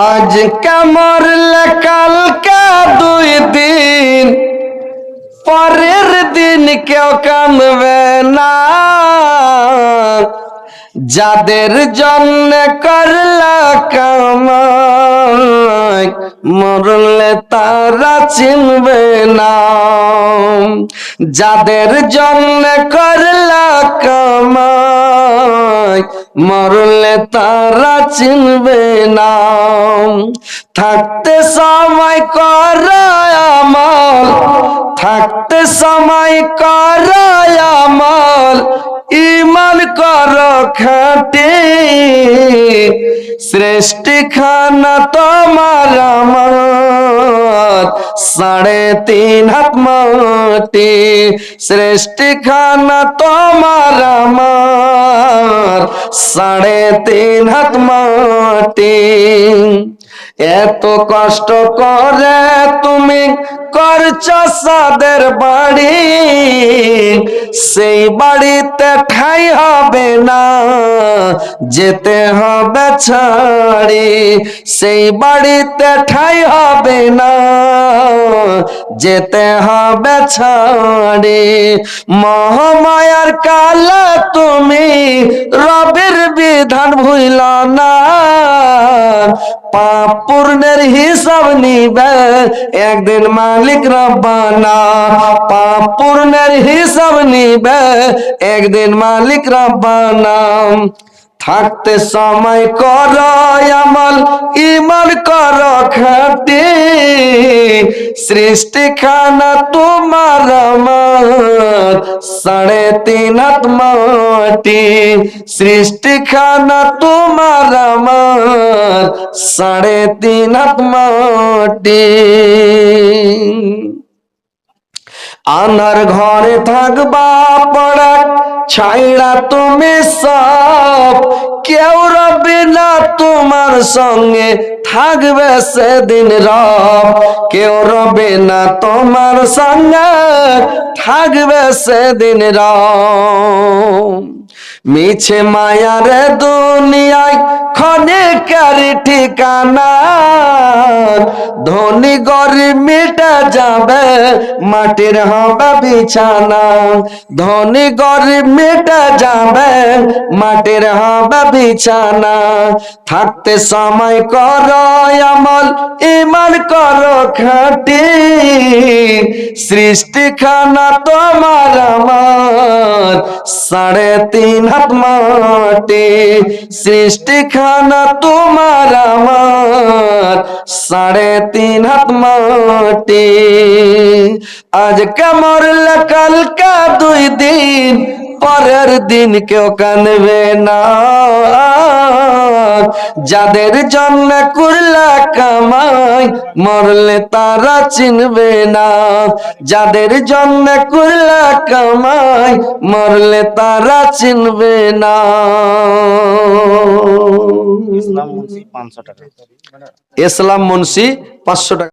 আজ মরলে কালকে 2 দিন, পরের দিন কেউ কাঁদবে না। যাদের জন্য করলা কামাই, মরলে তারা চিনবে না। যাদের জন্য করলা কামাই, মরলে তারা চিনবে না। থাকতে সময় কর আমল, থাকতে সময় কর আমল, ঈমান কর খাঁটি। সৃষ্টি খানা তোমার আমার, 3.5 হাত মাটি। সৃষ্টি খানা তোমার আমার, 3.5 হাত মাটি। এত কষ্ট করে তুমি করছো সাদের বাড়ি, সেই বাড়িতে ঠাই হবে না, যেতে হবে ছাড়ি। সেই বাড়িতে ঠাই হবে না, যেতে হবে ছাড়ি। মহামায়ার কালে তুমি রবের বিধান ভুইলা না। পাপ পুণ্যের হিসাব নিবে একদিন মালিক রব্বানা। পাপ পুণ্যের হিসাব নিবে একদিন মালিক রব্বানা। থাকতে সময় কর আমল, ঈমান কর খাঁটি। সৃষ্টি খানা তোমার আমার, 3.5 হাত মাটি। সৃষ্টি খানা তোমার আমার, 3.5 হাত মাটি। আনার ঘরে থাকবা পড়া ছাইড়া তুমি সব, কেউ রবে না তোমার সঙ্গে থাকবে সেদিন রব। কেউ রবে না তোমার সঙ্গে থাকবে সেদিন রব। মিছে মায়ার দুনিয়ায় ক্ষণিকের ঠিকানা, ধনী গরিব মিটে যাবে মাটির হবে বিছানা। ধনী গরিব মিটে যাবে মাটির হবে বিছানা। থাকতে সময় কর আমল, ঈমান কর খাঁটি। সৃষ্টি খানা তোমার আমার, 3.5 হাত মাটি। সৃষ্টি খানা তোমার আমার, 3.5 হাত মাটি। আজকে মরলে কালকে 2 দিন, পরের দিন কেউ কাঁদবে না। যাদের জন্য করলা কামাই, মরলে তারা চিনবে না। যাদের জন্য করলা কামাই, মরলে তারা চিনবে না। ইসলাম মুন্সি 500 টাকা।